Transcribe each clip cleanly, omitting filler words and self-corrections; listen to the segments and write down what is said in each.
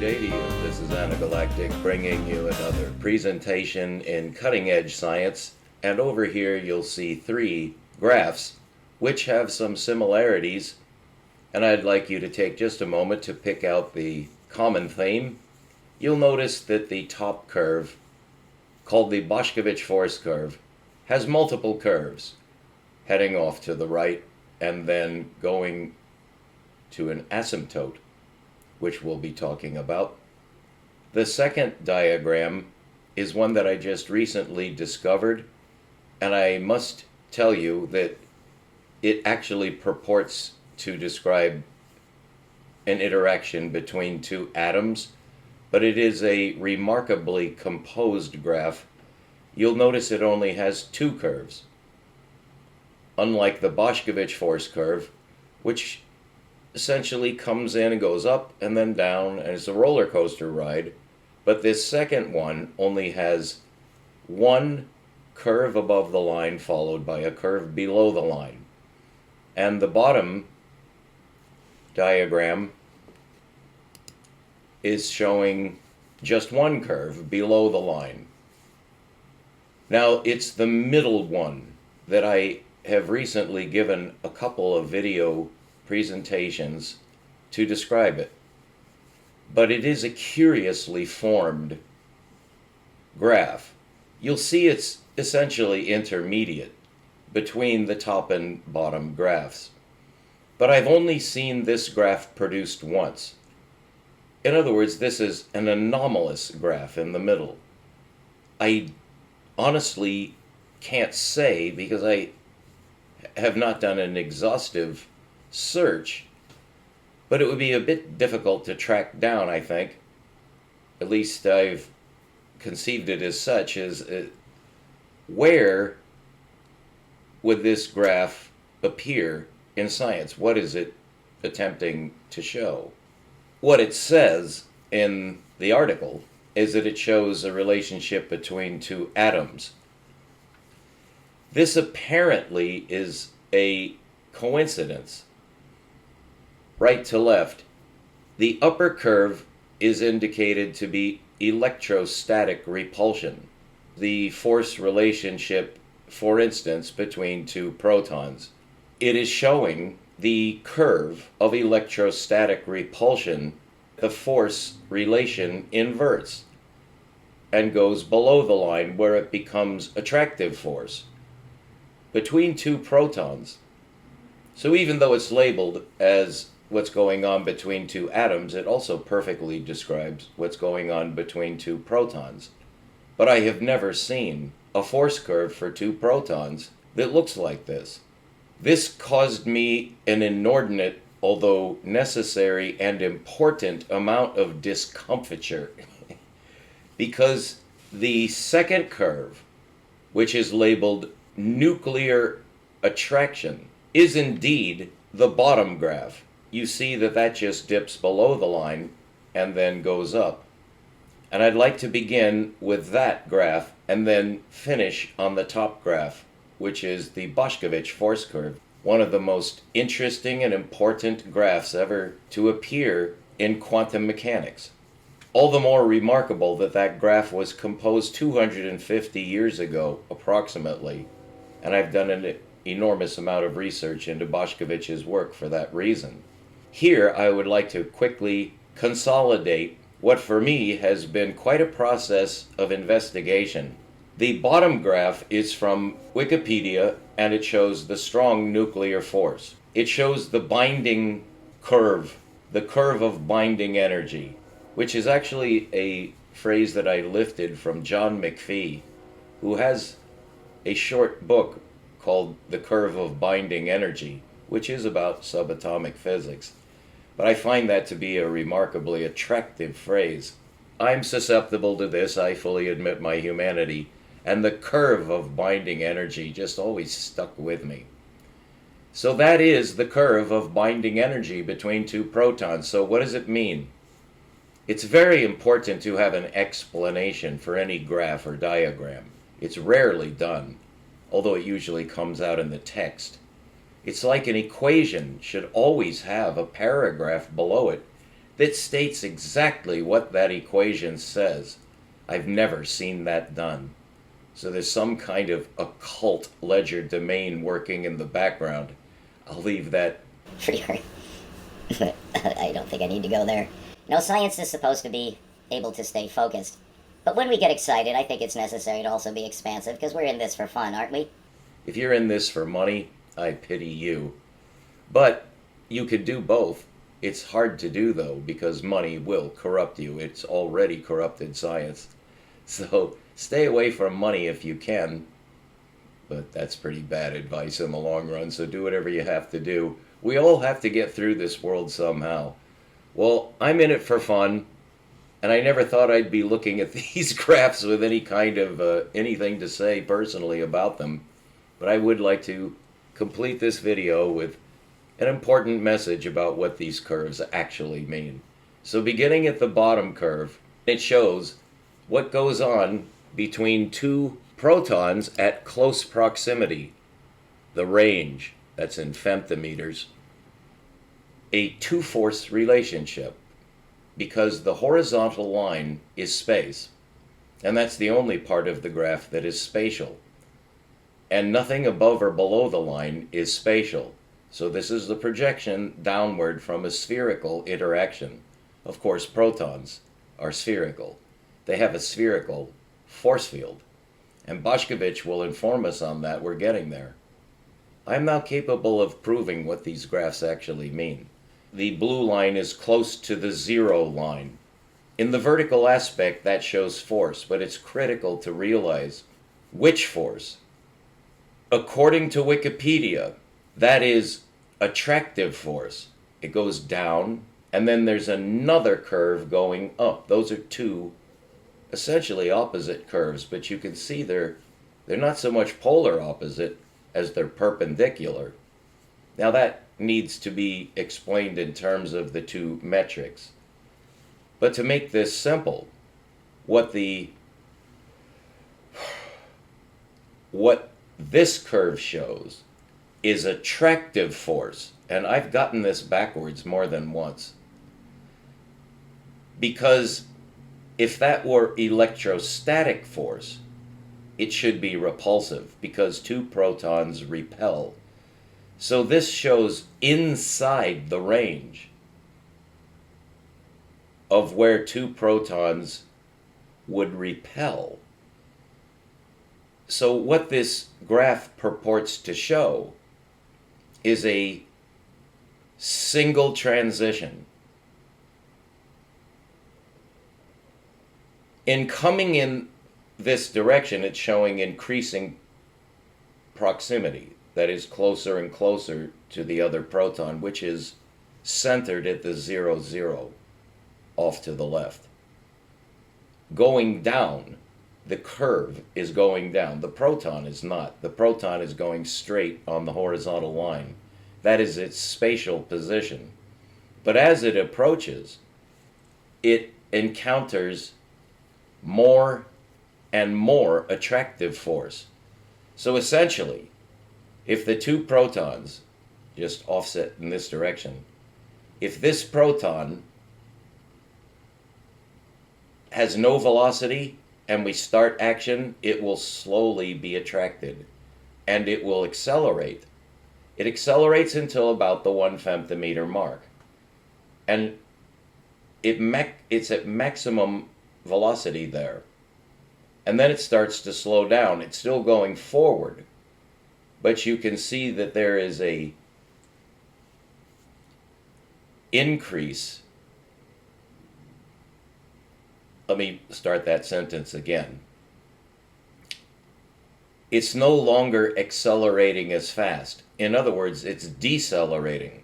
day to you. This is Anagalactic bringing you another presentation in cutting-edge science. And over here you'll see three graphs which have some similarities. And I'd like you to take just a moment to pick out the common theme. You'll notice that the top curve, called the Boschkovich force curve, has multiple curves heading off to the right and then going to an asymptote, which we'll be talking about. The second diagram is one that I just recently discovered, and I must tell you that it actually purports to describe an interaction between two atoms, but it is a remarkably composed graph. You'll notice it only has two curves, unlike the Boschkovich force curve, which essentially comes in and goes up and then down, and it's a roller coaster ride. But this second one only has one curve above the line followed by a curve below the line. And the bottom diagram is showing just one curve below the line. Now, it's the middle one that I have recently given a couple of video presentations to describe it. But it is a curiously formed graph. You'll see it's essentially intermediate between the top and bottom graphs. But I've only seen this graph produced once. In other words, this is an anomalous graph in the middle. I honestly can't say, because I have not done an exhaustive search, but it would be a bit difficult to track down, I think. At least I've conceived it as such, where would this graph appear in science? What is it attempting to show? What it says in the article is that it shows a relationship between two atoms. This apparently is a coincidence. Right to left, the upper curve is indicated to be electrostatic repulsion, the force relationship, for instance, between two protons. It is showing the curve of electrostatic repulsion. The force relation inverts and goes below the line where it becomes attractive force between two protons. So even though it's labeled as what's going on between two atoms, it also perfectly describes what's going on between two protons. But I have never seen a force curve for two protons that looks like this. This caused me an inordinate, although necessary and important, amount of discomfiture because the second curve, which is labeled nuclear attraction, is indeed the bottom graph. You see that just dips below the line and then goes up. And I'd like to begin with that graph and then finish on the top graph, which is the Boschkovich force curve, one of the most interesting and important graphs ever to appear in quantum mechanics. All the more remarkable that that graph was composed 250 years ago, approximately, and I've done an enormous amount of research into Boschkovich's work for that reason. Here, I would like to quickly consolidate what for me has been quite a process of investigation. The bottom graph is from Wikipedia, and it shows the strong nuclear force. It shows the binding curve, the curve of binding energy, which is actually a phrase that I lifted from John McPhee, who has a short book called The Curve of Binding Energy, which is about subatomic physics. But I find that to be a remarkably attractive phrase. I'm susceptible to this, I fully admit my humanity, and the curve of binding energy just always stuck with me. So that is the curve of binding energy between two protons. So what does it mean? It's very important to have an explanation for any graph or diagram. It's rarely done, although it usually comes out in the text. It's like an equation should always have a paragraph below it that states exactly what that equation says. I've never seen that done. So there's some kind of occult ledger domain working in the background. I'll leave that for your. I don't think I need to go there. No, science is supposed to be able to stay focused. But when we get excited, I think it's necessary to also be expansive, because we're in this for fun, aren't we? If you're in this for money, I pity you. But you could do both. It's hard to do, though, because money will corrupt you. It's already corrupted science. So stay away from money if you can. But that's pretty bad advice in the long run, so do whatever you have to do. We all have to get through this world somehow. Well, I'm in it for fun, and I never thought I'd be looking at these graphs with any kind of anything to say personally about them. But I would like to complete this video with an important message about what these curves actually mean. So beginning at the bottom curve, it shows what goes on between two protons at close proximity, the range, that's in femtometers, a two-force relationship, because the horizontal line is space, and that's the only part of the graph that is spatial. And nothing above or below the line is spatial. So this is the projection downward from a spherical interaction. Of course, protons are spherical. They have a spherical force field. And Boshkovich will inform us on that. We're getting there. I am now capable of proving what these graphs actually mean. The blue line is close to the zero line. In the vertical aspect, that shows force, but it's critical to realize which force. According to Wikipedia, that is attractive force. It goes down, and then there's another curve going up. Those are two essentially opposite curves, but you can see they're not so much polar opposite as they're perpendicular. Now that needs to be explained in terms of the two metrics. But to make this simple, what this curve shows is attractive force. And I've gotten this backwards more than once. Because if that were electrostatic force, it should be repulsive, because two protons repel. So this shows inside the range of where two protons would repel. So what this graph purports to show is a single transition. In coming in this direction, it's showing increasing proximity, that is closer and closer to the other proton, which is centered at the 0, 0, off to the left. Going down, the curve is going down. The proton is not. The proton is going straight on the horizontal line. That is its spatial position. But as it approaches, it encounters more and more attractive force. So essentially, if the two protons just offset in this direction, if this proton has no velocity and we start action, it will slowly be attracted and it will accelerate. It accelerates until about the 1 femtometer mark. And it's at maximum velocity there. And then it starts to slow down. It's still going forward. But you can see that there is a increase. Let me start that sentence again. It's no longer accelerating as fast. In other words, it's decelerating.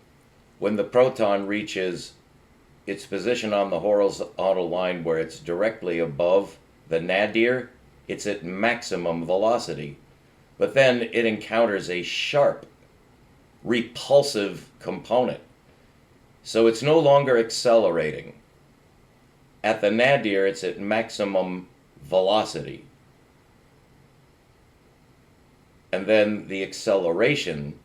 When the proton reaches its position on the horizontal line where it's directly above the nadir, it's at maximum velocity. But then it encounters a sharp, repulsive component. So it's no longer accelerating. At the nadir, it's at maximum velocity. And then the acceleration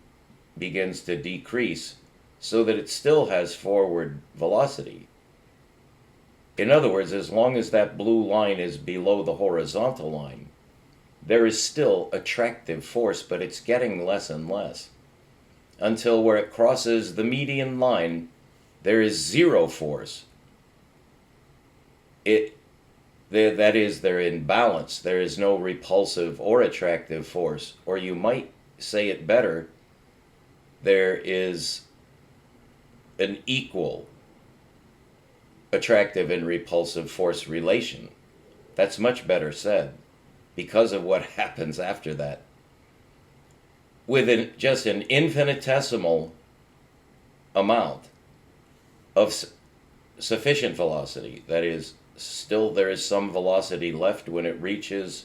begins to decrease so that it still has forward velocity. In other words, as long as that blue line is below the horizontal line, there is still attractive force, but it's getting less and less. Until where it crosses the median line, there is zero force. That is, they're in balance. There is no repulsive or attractive force. Or you might say it better, there is an equal attractive and repulsive force relation. That's much better said because of what happens after that. With just an infinitesimal amount of sufficient velocity, that is, still there is some velocity left when it reaches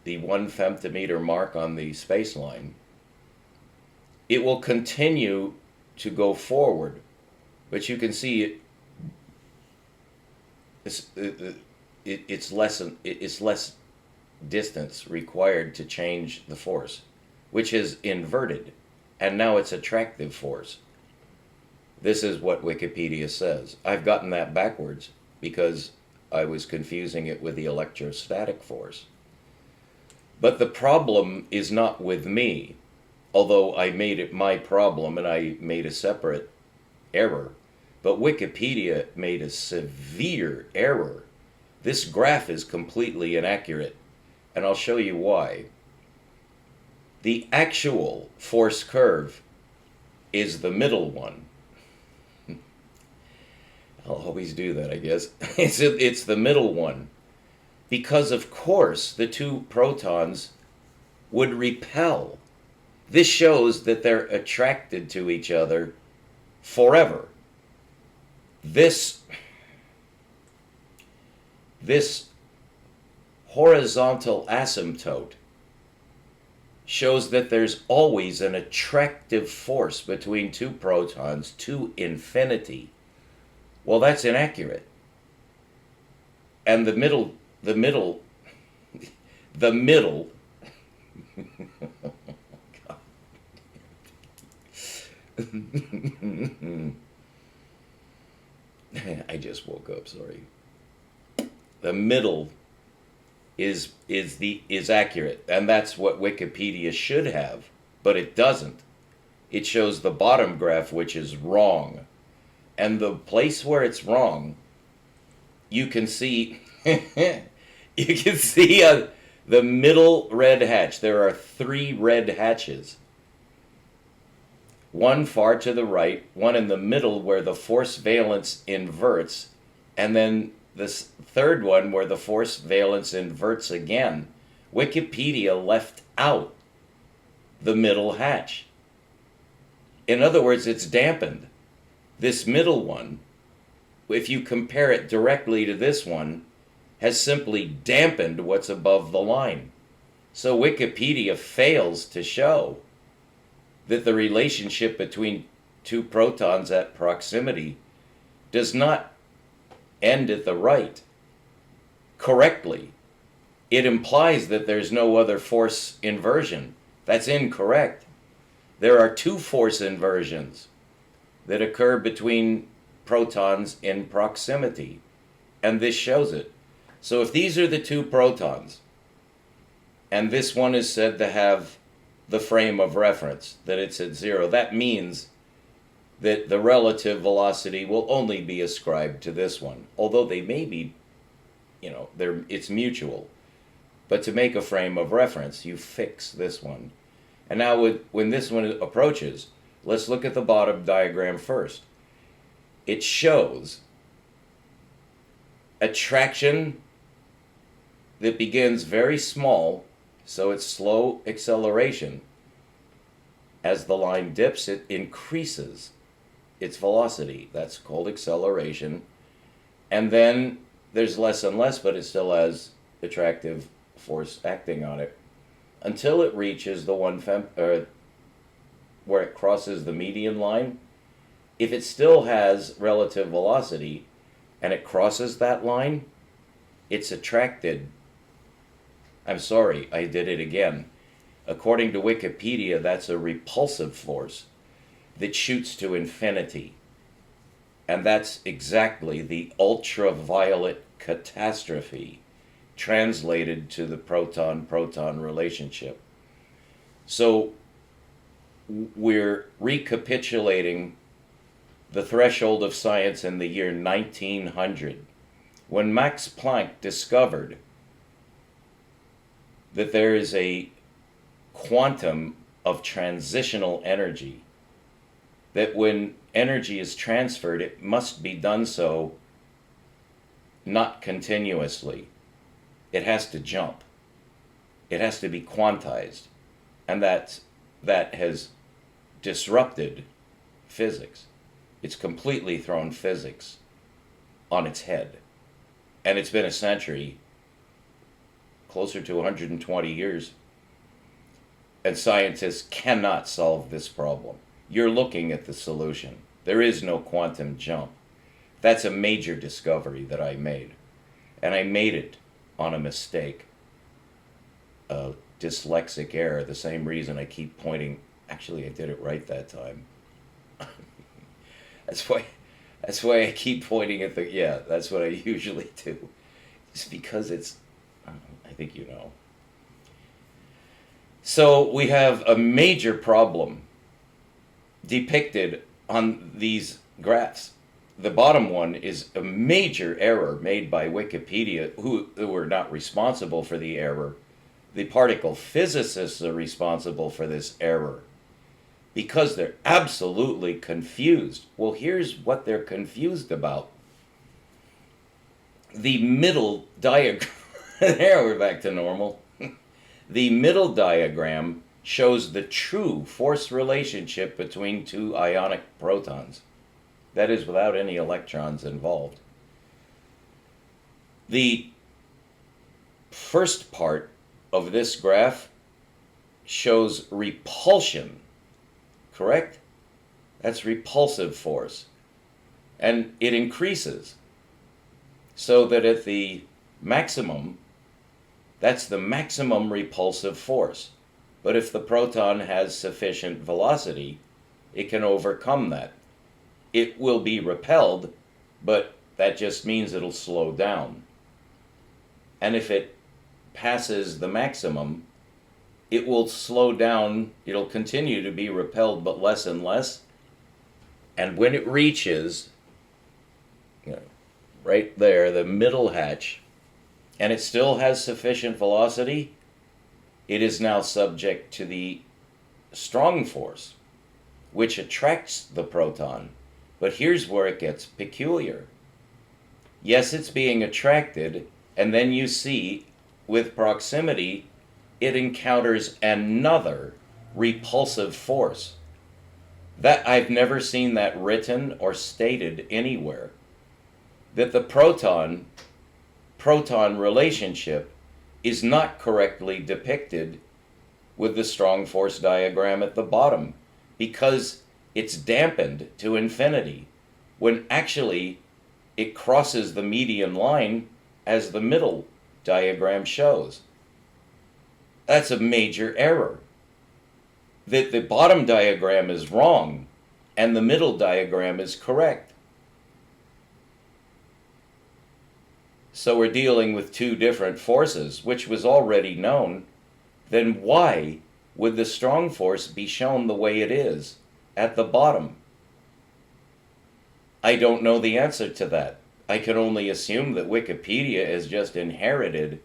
the 1 femtometer mark on the spaceline, it will continue to go forward. But you can see it's less distance required to change the force, which is inverted, and now it's attractive force. This is what Wikipedia says. I've gotten that backwards because I was confusing it with the electrostatic force. But the problem is not with me, although I made it my problem and I made a separate error. But Wikipedia made a severe error. This graph is completely inaccurate, and I'll show you why. The actual force curve is the middle one. I'll always do that, I guess. It's the middle one. Because, of course, the two protons would repel. This shows that they're attracted to each other forever. This horizontal asymptote shows that there's always an attractive force between two protons to infinity. Well, that's inaccurate. And the middle I just woke up, sorry. The middle is accurate, and that's what Wikipedia should have, but it doesn't. It shows the bottom graph, which is wrong. And the place where it's wrong, you can see the middle red hatch. There are 3 red hatches. One far to the right, one in the middle where the force valence inverts, and then this third one where the force valence inverts again. Wikipedia left out the middle hatch. In other words, it's dampened. This middle one, if you compare it directly to this one, has simply dampened what's above the line. So Wikipedia fails to show that the relationship between two protons at proximity does not end at the right correctly. It implies that there's no other force inversion. That's incorrect. There are 2 force inversions that occur between protons in proximity, and this shows it. So if these are the 2 protons, and this one is said to have the frame of reference, that it's at 0, that means that the relative velocity will only be ascribed to this one, although they may be, it's mutual. But to make a frame of reference, you fix this one. And now when this one approaches, let's look at the bottom diagram first. It shows attraction that begins very small, so it's slow acceleration. As the line dips, it increases its velocity. That's called acceleration. And then there's less and less, but it still has attractive force acting on it until it reaches the where it crosses the median line. If it still has relative velocity and it crosses that line, it's attracted. I'm sorry, I did it again. According to Wikipedia, that's a repulsive force that shoots to infinity. And that's exactly the ultraviolet catastrophe translated to the proton-proton relationship. So we're recapitulating the threshold of science in the year 1900, when Max Planck discovered that there is a quantum of transitional energy, that when energy is transferred, it must be done so not continuously. It has to jump. It has to be quantized. And that has disrupted physics. It's completely thrown physics on its head. And it's been a century, closer to 120 years. And scientists cannot solve this problem. You're looking at the solution. There is no quantum jump. That's a major discovery that I made. And I made it on a mistake. A dyslexic error, the same reason I keep pointing. Actually, I did it right that time. That's why I keep pointing at the, yeah, that's what I usually do. It's because it's, I think you know. So we have a major problem depicted on these graphs. The bottom one is a major error made by Wikipedia, who were not responsible for the error. The particle physicists are responsible for this error because they're absolutely confused. Well, here's what they're confused about. The middle diagram, there we're back to normal. The middle diagram shows the true force relationship between two ionic protons. That is, without any electrons involved. The first part of this graph shows repulsion, correct? That's repulsive force. And it increases so that at the maximum, that's the maximum repulsive force. But if the proton has sufficient velocity, it can overcome that. It will be repelled, but that just means it'll slow down. And if it passes the maximum, it will slow down. It'll continue to be repelled, but less and less. And when it reaches, right there, the middle hatch, and it still has sufficient velocity, it is now subject to the strong force, which attracts the proton. But here's where it gets peculiar. Yes, it's being attracted, and then you see, with proximity, it encounters another repulsive force. That I've never seen that written or stated anywhere. That the proton relationship is not correctly depicted with the strong force diagram at the bottom, because it's dampened to infinity, when actually it crosses the median line as the middle diagram shows. That's a major error. That the bottom diagram is wrong and the middle diagram is correct. So we're dealing with two different forces, which was already known. Then why would the strong force be shown the way it is at the bottom? I don't know the answer to that. I can only assume that Wikipedia has just inherited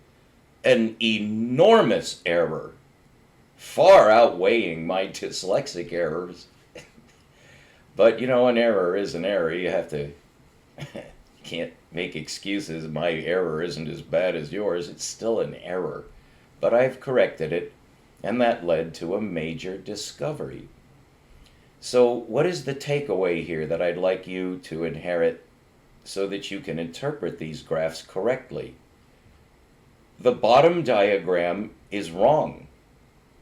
an enormous error, far outweighing my dyslexic errors. But an error is an error. You have to, can't make excuses. My error isn't as bad as yours. It's still an error. But I've corrected it, and that led to a major discovery. So what is the takeaway here that I'd like you to inherit so that you can interpret these graphs correctly? The bottom diagram is wrong.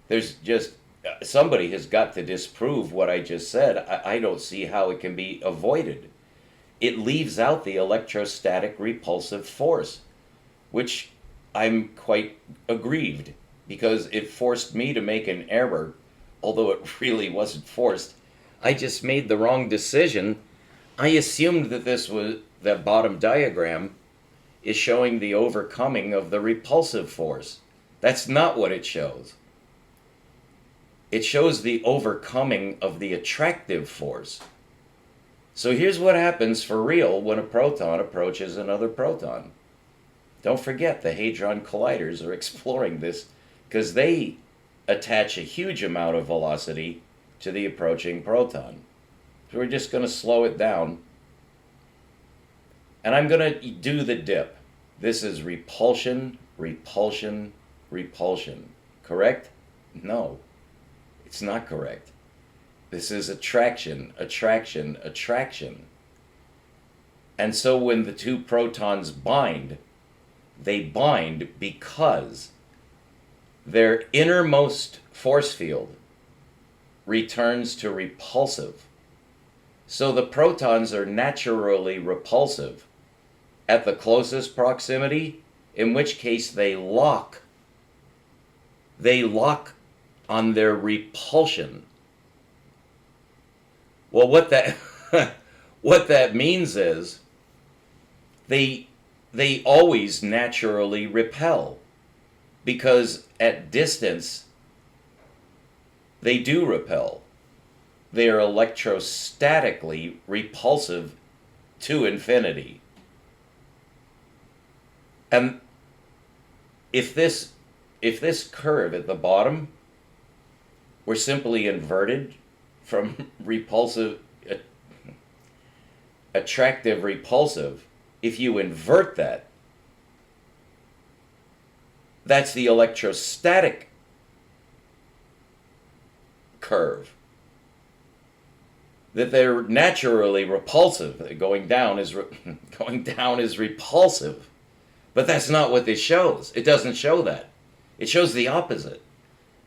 There's just, somebody has got to disprove what I just said. I don't see how it can be avoided. It leaves out the electrostatic repulsive force, which I'm quite aggrieved, because it forced me to make an error, although it really wasn't forced. I just made the wrong decision I assumed that that bottom diagram is showing the overcoming of the repulsive force. That's not what it shows. It shows the overcoming of the attractive force. So here's what happens for real when a proton approaches another proton. Don't forget, the Hadron Colliders are exploring this because they attach a huge amount of velocity to the approaching proton. So we're just going to slow it down. And I'm going to do the dip. This is repulsion, repulsion, repulsion. Correct? No, it's not correct. This is attraction, attraction, attraction. And so when the two protons bind, they bind because their innermost force field returns to repulsive. So the protons are naturally repulsive at the closest proximity, in which case they lock. They lock on their repulsion. Well, what that what that means is they always naturally repel, because at distance they do repel. They are electrostatically repulsive to infinity. And if this curve at the bottom were simply inverted from repulsive, attractive, repulsive, if you invert that, that's the electrostatic curve. That they're naturally repulsive. Going down is repulsive. But that's not what this shows. It doesn't show that. It shows the opposite.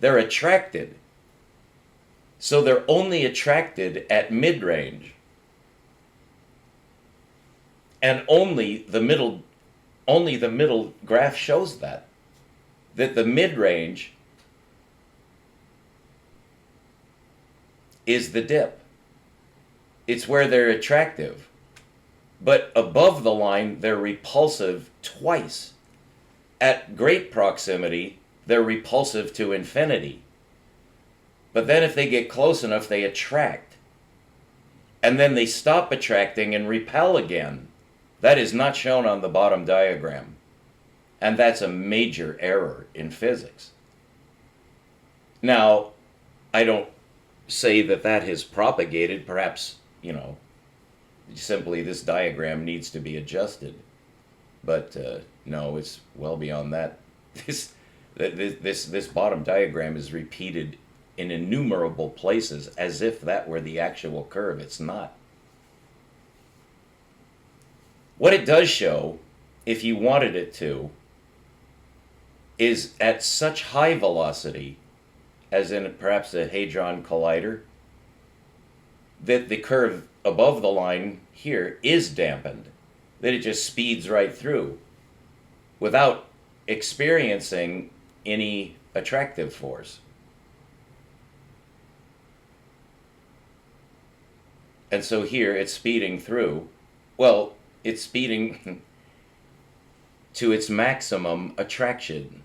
They're attracted. So they're only attracted at mid-range. And only the middle graph shows that the mid-range is the dip. It's where they're attractive. But above the line, they're repulsive twice. At great proximity, they're repulsive to infinity. But then if they get close enough, they attract. And then they stop attracting and repel again. That is not shown on the bottom diagram. And that's a major error in physics. Now, I don't say that has propagated. Perhaps, simply this diagram needs to be adjusted. But no, it's well beyond that. This bottom diagram is repeated in innumerable places as if that were the actual curve. It's not. What it does show, if you wanted it to, is at such high velocity, as in perhaps a Hadron Collider, that the curve above the line here is dampened, that it just speeds right through without experiencing any attractive force. And so here it's speeding through. Well, it's speeding to its maximum attraction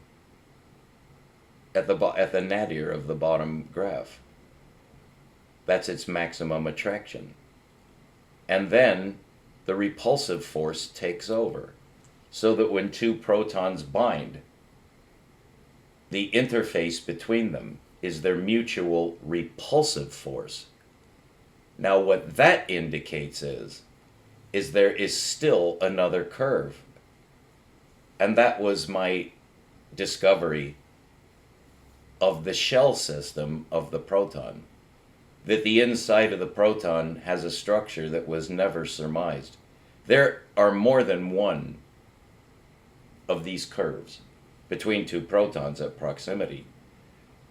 at the nadir of the bottom graph. That's its maximum attraction. And then the repulsive force takes over, so that when two protons bind, the interface between them is their mutual repulsive force. Now what that indicates is there is still another curve. And that was my discovery of the shell system of the proton. That the inside of the proton has a structure that was never surmised. There are more than one of these curves between two protons at proximity.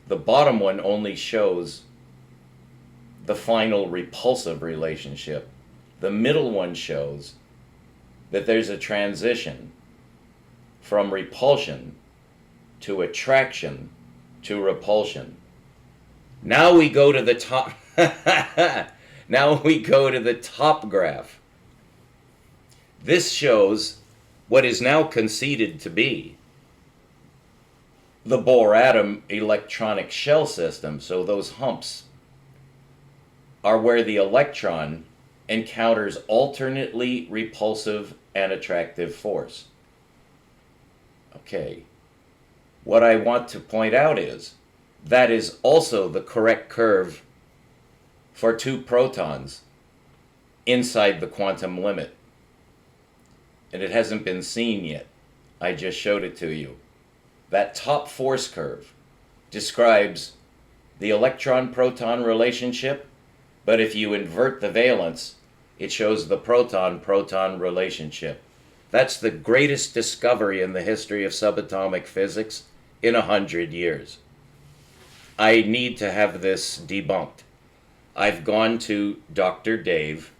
The bottom one only shows the final repulsive relationship. The middle one shows that there's a transition from repulsion to attraction to repulsion. Now we go to the top. Now we go to the top graph. This shows what is now conceded to be the Bohr atom electronic shell system. So those humps are where the electron encounters alternately repulsive and attractive force. Okay. What I want to point out is that is also the correct curve for two protons inside the quantum limit. And it hasn't been seen yet. I just showed it to you. That top force curve describes the electron-proton relationship, but if you invert the valence, it shows the proton-proton relationship. That's the greatest discovery in the history of subatomic physics in 100 years. I need to have this debunked. I've gone to Dr. Dave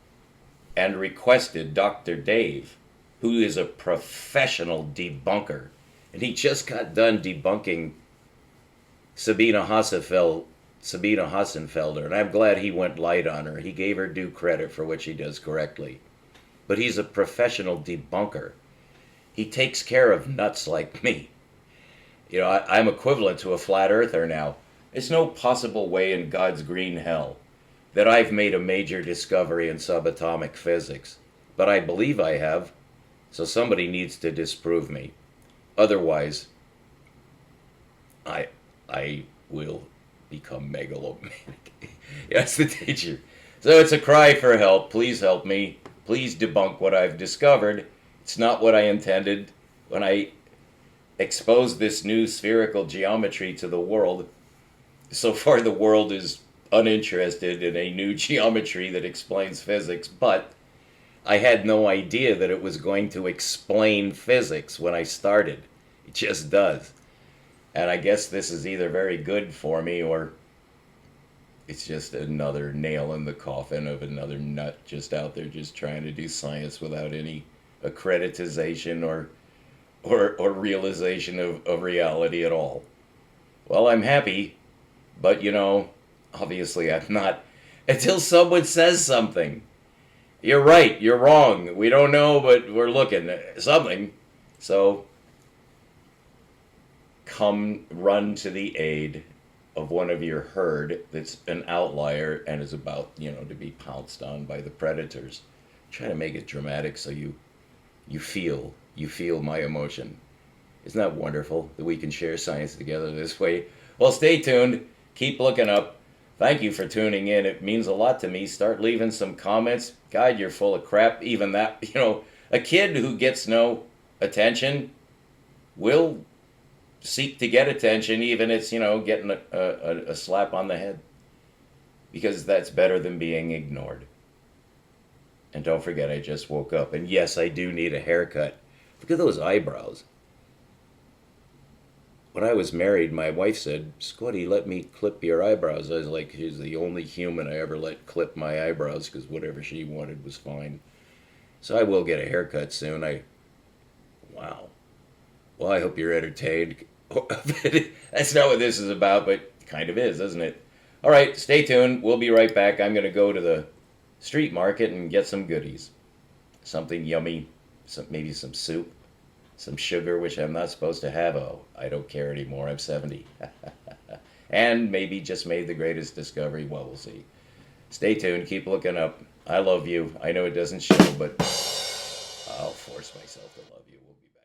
and requested Dr. Dave, who is a professional debunker, and he just got done debunking Sabina Hassenfelder, and I'm glad he went light on her. He gave her due credit for what she does correctly. But he's a professional debunker. He takes care of nuts like me. You know, I'm equivalent to a flat earther now. There's no possible way in God's green hell that I've made a major discovery in subatomic physics. But I believe I have, so somebody needs to disprove me. Otherwise, I will become megalomaniac. That's the danger. So it's a cry for help. Please help me. Please debunk what I've discovered. It's not what I intended when I exposed this new spherical geometry to the world. So far, the world is uninterested in a new geometry that explains physics, but I had no idea that it was going to explain physics when I started. It just does. And I guess this is either very good for me or it's just another nail in the coffin of another nut just out there just trying to do science without any accreditization or realization of reality at all. Well, I'm happy, but you know, obviously I'm not until someone says something. You're right, you're wrong, we don't know, but we're looking at something. So come run to the aid of one of your herd that's an outlier and is about, to be pounced on by the predators. Try to make it dramatic so you feel my emotion. Isn't that wonderful that we can share science together this way? Well, stay tuned. Keep looking up. Thank you for tuning in. It means a lot to me. Start leaving some comments. God, you're full of crap. Even that, a kid who gets no attention will seek to get attention, even it's, getting a slap on the head. Because that's better than being ignored. And don't forget, I just woke up. And yes, I do need a haircut. Look at those eyebrows. When I was married, my wife said, Scotty, let me clip your eyebrows. I was like, she's the only human I ever let clip my eyebrows because whatever she wanted was fine. So I will get a haircut soon. Wow. Well, I hope you're entertained. That's not what this is about, but it kind of is, isn't it? All right, stay tuned. We'll be right back. I'm going to go to the street market and get some goodies. Something yummy, maybe some soup. Some sugar, which I'm not supposed to have. Oh, I don't care anymore. I'm 70. And maybe just made the greatest discovery. Well, we'll see. Stay tuned. Keep looking up. I love you. I know it doesn't show, but I'll force myself to love you. We'll be back.